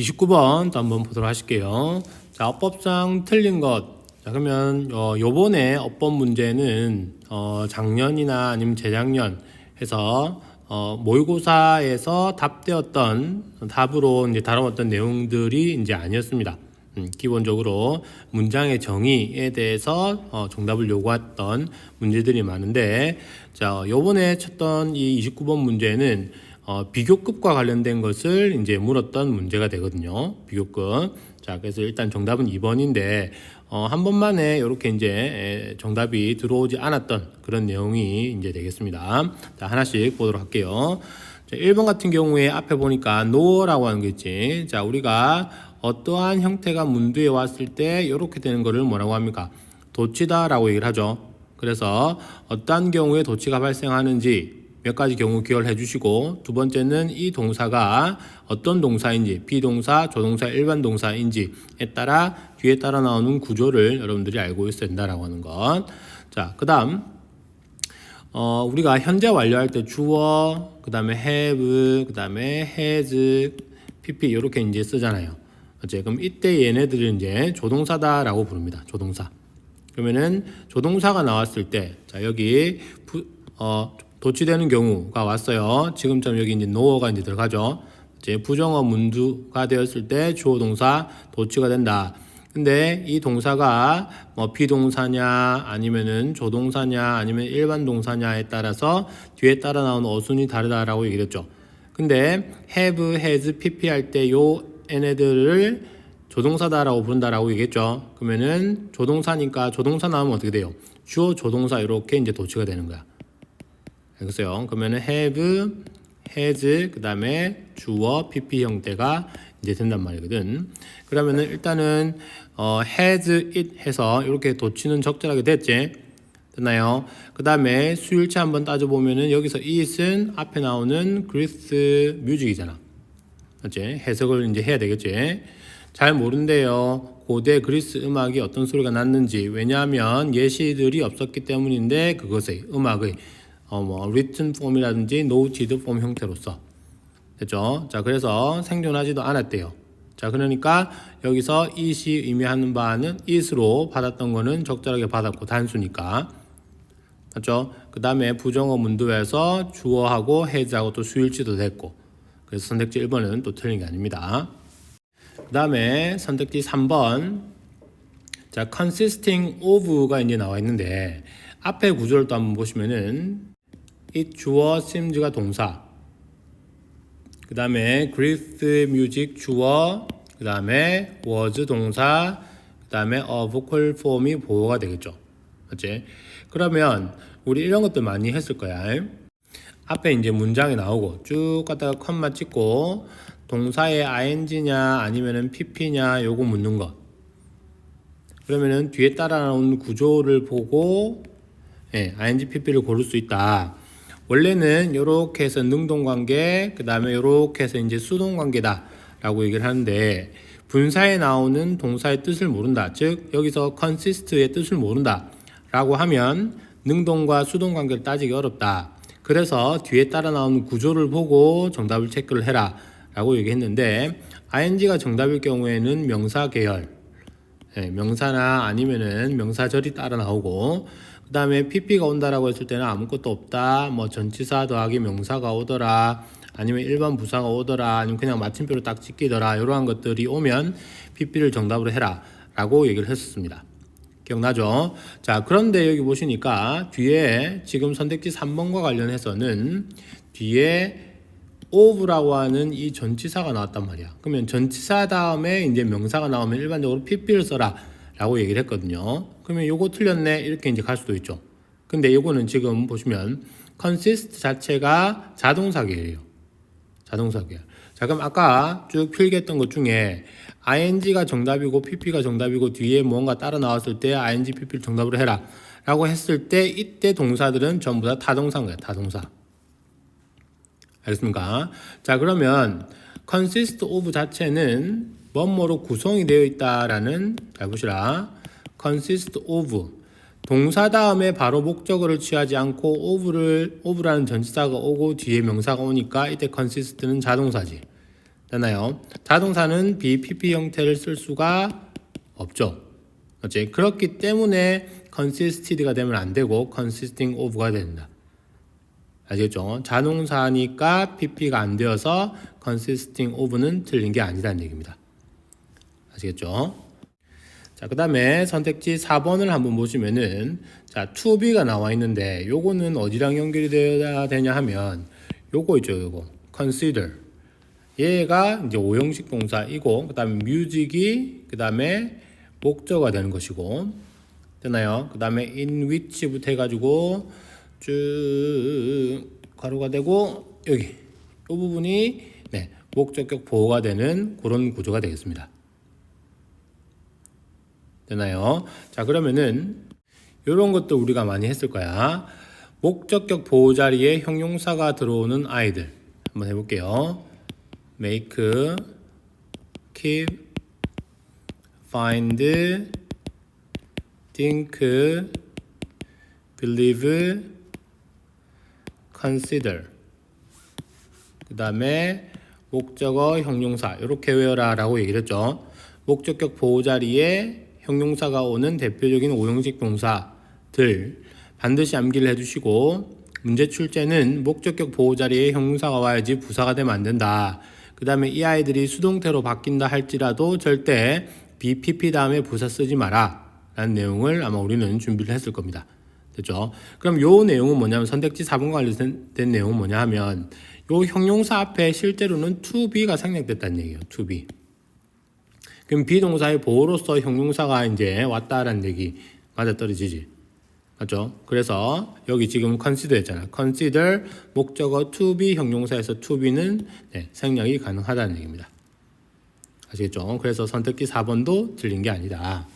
29번 또 한번 보도록 하실게요. 자, 어법상 틀린 것. 자, 그러면 요번에 어법 문제는 작년이나 아니면 재작년 해서 모의고사에서 답되었던 답으로 이제 다뤄왔던 내용들이 이제 아니었습니다. 기본적으로 문장의 정의에 대해서 정답을 요구했던 문제들이 많은데, 자, 요번에 쳤던 이 29번 문제는 비교급과 관련된 것을 이제 물었던 문제가 되거든요. 비교급. 자, 그래서 일단 정답은 2번인데, 한 번만에 이렇게 이제 정답이 들어오지 않았던 그런 내용이 이제 되겠습니다. 자, 하나씩 보도록 할게요. 자, 1번 같은 경우에 앞에 보니까 know라고 하는 게 있지. 자, 우리가 어떠한 형태가 문두에 왔을 때 이렇게 되는 거를 뭐라고 합니까? 도치다라고 얘기를 하죠. 그래서 어떠한 경우에 도치가 발생하는지 몇 가지 경우 기억을 해주시고, 두 번째는 이 동사가 어떤 동사인지, 비동사, 조동사, 일반 동사인지에 따라 뒤에 따라 나오는 구조를 여러분들이 알고 있어야 된다라고 하는 것. 자, 그 다음 우리가 현재 완료할 때 주어, 그 다음에 have, 그 다음에 has, pp 이렇게 이제 쓰잖아요. 그렇지? 그럼 이때 얘네들을 이제 조동사다라고 부릅니다. 조동사. 그러면은 조동사가 나왔을 때, 자, 여기 도치되는 경우가 왔어요. 지금처럼 여기 이제 know가 이제 들어가죠. 이제 부정어 문두가 되었을 때 주어 동사 도치가 된다. 근데 이 동사가 뭐 비동사냐 아니면은 조동사냐 아니면 일반 동사냐에 따라서 뒤에 따라 나오는 어순이 다르다라고 얘기를 했죠. 근데 have, has, pp 할 때 요 얘네들을 조동사다라고 부른다라고 얘기했죠. 그러면은 조동사니까 조동사 나오면 어떻게 돼요? 주어 조동사 이렇게 이제 도치가 되는 거야. 알겠어요? 그러면은 have, has, 그 다음에 주어, pp 형태가 이제 된단 말이거든. 그러면은 일단은 has, it 해서 이렇게 도치는 적절하게 됐지? 됐나요? 그 다음에 수일치 한번 따져보면은 여기서 it은 앞에 나오는 그리스 뮤직이잖아. 맞지? 해석을 이제 해야 되겠지? 잘 모른대요. 고대 그리스 음악이 어떤 소리가 났는지. 왜냐하면 예시들이 없었기 때문인데 그것의 음악의 written form이라든지 noted form 형태로서 됐죠? 자, 그래서 생존하지도 않았대요. 자, 그러니까 여기서 it이 의미하는 바는 it으로 받았던 거는 적절하게 받았고 단수니까 맞죠? 그 다음에 부정어 문두에서 주어하고 has하고 또 수일치도 됐고, 그래서 선택지 1번은 또 틀린 게 아닙니다. 그 다음에 선택지 3번. 자, consisting of가 이제 나와 있는데 앞에 구조를 또 한번 보시면은 it 주어, seems가 동사, 그 다음에 Greece music 주어, 그 다음에 was 동사, 그 다음에 a vocal form이 보호가 되겠죠. 맞지? 그러면 우리 이런 것들 많이 했을 거야. 앞에 이제 문장이 나오고 쭉 갔다가 컴마 찍고 동사의 ing냐 아니면은 pp냐 요거 묻는 거. 그러면은 뒤에 따라 나오는 구조를 보고 ing, pp를 고를 수 있다. 원래는 이렇게 해서 능동관계, 그 다음에 이렇게 해서 이제 수동관계다 라고 얘기를 하는데, 분사에 나오는 동사의 뜻을 모른다. 즉 여기서 consist의 뜻을 모른다 라고 하면 능동과 수동관계를 따지기 어렵다. 그래서 뒤에 따라 나오는 구조를 보고 정답을 체크를 해라 라고 얘기했는데, ing가 정답일 경우에는 명사 계열, 명사나 아니면은 명사절이 따라 나오고, 그 다음에 pp가 온다라고 했을 때는 아무것도 없다, 뭐 전치사 더하기 명사가 오더라, 아니면 일반 부사가 오더라, 아니면 그냥 마침표로 딱 찍히더라, 이러한 것들이 오면 pp를 정답으로 해라 라고 얘기를 했었습니다. 기억나죠? 자, 그런데 여기 보시니까 뒤에 지금 선택지 3번과 관련해서는 뒤에 of라고 하는 이 전치사가 나왔단 말이야. 그러면 전치사 다음에 이제 명사가 나오면 일반적으로 pp를 써라 라고 얘기를 했거든요. 그러면 요거 틀렸네 이렇게 이제 갈 수도 있죠. 근데 요거는 지금 보시면 consist 자체가 자동사 계열이에요. 자동사 계열. 자, 그럼 아까 쭉 필기했던 것 중에 ing가 정답이고 pp가 정답이고 뒤에 뭔가 따라 나왔을 때 ing, pp를 정답으로 해라 라고 했을 때 이때 동사들은 전부 다 타동사인 거예요. 타동사. 알겠습니까? 자, 그러면 consist of 자체는 뭐뭐로 구성이 되어 있다라는, 잘 보시라. consist of 동사 다음에 바로 목적어를 취하지 않고 of라는 전치사가 오고 뒤에 명사가 오니까 이때 consist는 자동사지. 됐나요? 자동사는 BPP 형태를 쓸 수가 없죠. 맞지? 그렇기 때문에 consisted가 되면 안 되고 consisting of가 된다. 아시겠죠? 자동사니까 PP가 안 되어서 consisting of는 틀린 게 아니라는 얘기입니다. 아시겠죠? 자, 그 다음에 선택지 4번을 한번 보시면은 자, to be가 나와 있는데 요거는 어디랑 연결이 되어야 되냐 하면 요거 있죠, 요거 consider. 얘가 이제 5형식 동사이고 그 다음에 music이 그 다음에 목적어가 되는 것이고 되나요? 그 다음에 in which부터 해가지고 쭉 가로가 되고 여기 이 부분이 네, 목적격 보호가 되는 그런 구조가 되겠습니다. 되나요? 자, 그러면은 이런 것도 우리가 많이 했을 거야. 목적격 보호 자리에 형용사가 들어오는 아이들 한번 해볼게요. make, keep, find, think, believe, consider. 그 다음에 목적어, 형용사 이렇게 외워라 라고 얘기를 했죠. 목적격 보호 자리에 형용사가 오는 대표적인 5형식 동사들 반드시 암기를 해주시고 문제 출제는 목적격 보호 자리에 형용사가 와야지 부사가 되면 안 된다. 그 다음에 이 아이들이 수동태로 바뀐다 할지라도 절대 BPP 다음에 부사 쓰지 마라 라는 내용을 아마 우리는 준비를 했을 겁니다. 됐죠? 그럼 요 내용은 뭐냐면 선택지 4번과 관련된 내용은 뭐냐 하면 요 형용사 앞에 실제로는 to be가 생략됐다는 얘기예요. to be. 그럼 비동사의 보호로서 형용사가 이제 왔다라는 얘기 맞아떨어지지. 맞죠? 그래서 여기 지금 consider 했잖아. consider 목적어 to be 형용사에서 to be는 네, 생략이 가능하다는 얘기입니다. 아시겠죠? 그래서 선택지 4번도 틀린 게 아니다.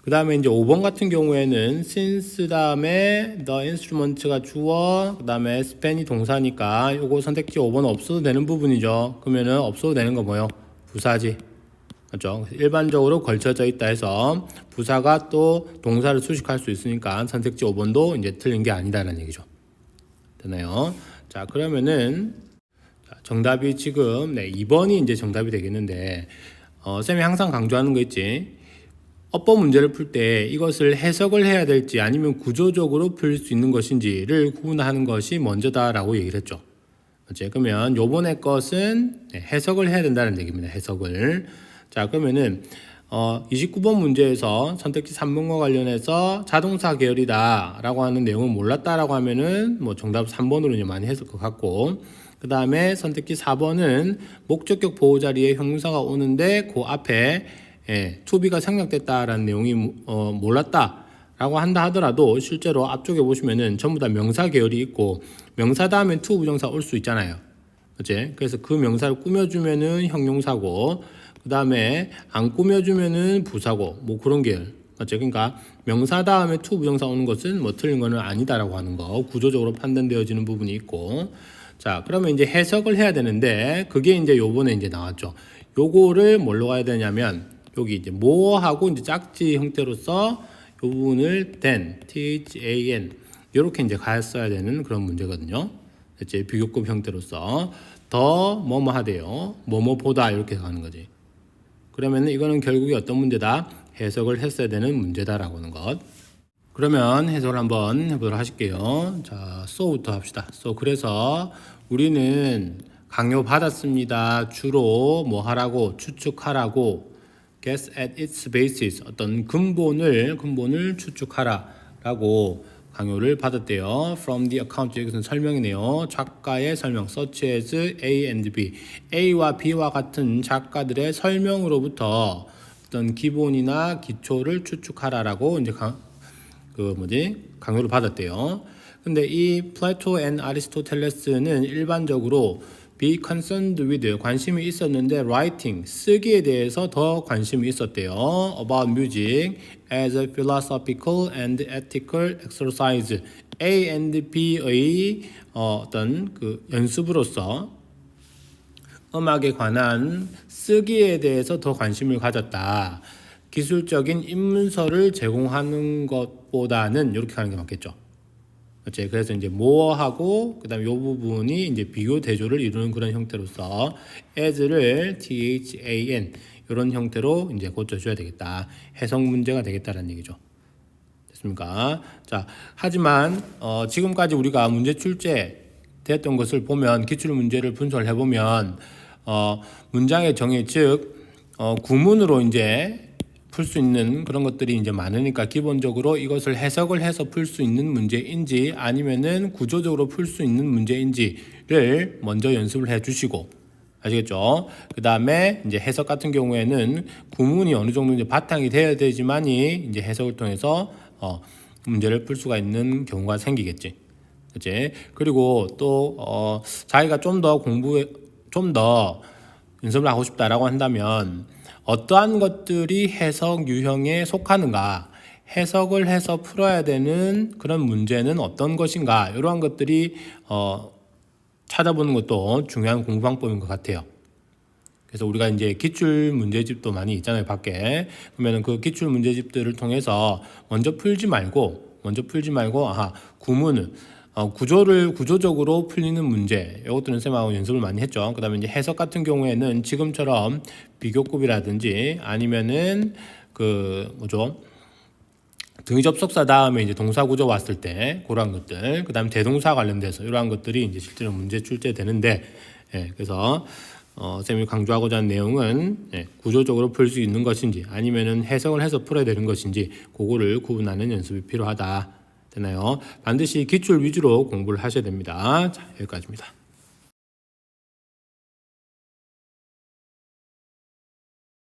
그 다음에 이제 5번 같은 경우에는 since 다음에 the instrument가 주어, 그 다음에 span이 동사니까 요거 선택지 5번 없어도 되는 부분이죠. 그러면은 없어도 되는 거 뭐요? 부사지. 맞죠? 일반적으로 걸쳐져 있다 해서 부사가 또 동사를 수식할 수 있으니까 선택지 5번도 이제 틀린 게 아니다라는 얘기죠. 되나요? 자, 그러면은 정답이 지금 네, 2번이 이제 정답이 되겠는데 쌤이 항상 강조하는 거 있지. 어법 문제를 풀 때 이것을 해석을 해야 될지 아니면 구조적으로 풀 수 있는 것인지를 구분하는 것이 먼저다라고 얘기를 했죠. 맞지? 그러면 요번에 것은 네, 해석을 해야 된다는 얘기입니다. 해석을. 자, 그러면은 29번 문제에서 선택지 3번과 관련해서 자동사 계열이다 라고 하는 내용은 몰랐다라고 하면은 뭐 정답 3번으로 이제 많이 했을 것 같고, 그 다음에 선택지 4번은 목적격 보호 자리에 형용사가 오는데 그 앞에 to be가 생략됐다라는 내용이 몰랐다라고 한다 하더라도 실제로 앞쪽에 보시면은 전부 다 명사 계열이 있고 명사 다음에 to 부정사 올 수 있잖아요. 그치? 그래서 그 명사를 꾸며주면은 형용사고 그 다음에 안 꾸며주면은 부사고 뭐 그런 계열. 맞죠? 그러니까 명사 다음에 to 부정사 오는 것은 뭐 틀린 거는 아니다라고 하는 거 구조적으로 판단되어지는 부분이 있고, 자, 그러면 이제 해석을 해야 되는데 그게 이제 요번에 이제 나왔죠. 요거를 뭘로 가야 되냐면 여기 이제 뭐하고 이제 짝지 형태로서 요 부분을 than, t-h-a-n 이렇게 이제 갔어야 되는 그런 문제거든요. 이제 비교급 형태로서 더 뭐뭐 하대요, 뭐뭐 보다 이렇게 가는 거지. 그러면 이거는 결국에 어떤 문제다? 해석을 했어야 되는 문제다라고 하는 것. 그러면 해석을 한번 해보도록 하실게요. 자, so부터 합시다. so 그래서 우리는 강요 받았습니다. 주로 뭐 하라고? 추측하라고. guess at its basis. 어떤 근본을 추측하라라고 강요를 받았대요. From the account. 여기서는 설명이네요. 작가의 설명. Such as A and B. A와 B와 같은 작가들의 설명으로부터 어떤 기본이나 기초를 추측하라라고 이제 강요를 받았대요. 근데 이 플라토 앤 아리스토텔레스는 일반적으로 be concerned with 관심이 있었는데 writing 쓰기에 대해서 더 관심이 있었대요. about music as a philosophical and ethical exercise. A and B의 어떤 그 연습으로서 음악에 관한 쓰기에 대해서 더 관심을 가졌다. 기술적인 입문서를 제공하는 것보다는 이렇게 하는 게 맞겠죠. 그렇지? 그래서 이제 more하고 그다음에 이 부분이 이제 비교 대조를 이루는 그런 형태로서 as를 THAN 이런 형태로 이제 고쳐줘야 되겠다. 해석 문제가 되겠다라는 얘기죠. 됐습니까? 자, 하지만 지금까지 우리가 문제 출제 됐던 것을 보면 기출 문제를 분석을 해보면 문장의 정의 즉 구문으로 이제 풀 수 있는 그런 것들이 이제 많으니까 기본적으로 이것을 해석을 해서 풀 수 있는 문제인지 아니면은 구조적으로 풀 수 있는 문제인지를 먼저 연습을 해 주시고 아시겠죠? 그 다음에 이제 해석 같은 경우에는 구문이 어느 정도 이제 바탕이 되어야 되지만이 이제 해석을 통해서 문제를 풀 수가 있는 경우가 생기겠지. 그치? 그리고 또 자기가 좀 더 연습을 하고 싶다라고 한다면 어떠한 것들이 해석 유형에 속하는가, 해석을 해서 풀어야 되는 그런 문제는 어떤 것인가, 이러한 것들이 찾아보는 것도 중요한 공부 방법인 것 같아요. 그래서 우리가 이제 기출 문제집도 많이 있잖아요, 밖에. 그러면 그 기출 문제집들을 통해서 먼저 풀지 말고, 구문은 구조적으로 풀리는 문제, 이것들은 쌤하고 연습을 많이 했죠. 그다음에 이제 해석 같은 경우에는 지금처럼 비교급이라든지 아니면은 등위 접속사 다음에 이제 동사 구조 왔을 때 그러한 것들, 그다음에 대동사 관련돼서 이러한 것들이 이제 실제로 문제 출제되는데, 그래서 쌤이 강조하고자 하는 내용은 구조적으로 풀 수 있는 것인지 아니면은 해석을 해서 풀어야 되는 것인지 그거를 구분하는 연습이 필요하다. 되나요? 반드시 기출 위주로 공부를 하셔야 됩니다. 자, 여기까지입니다.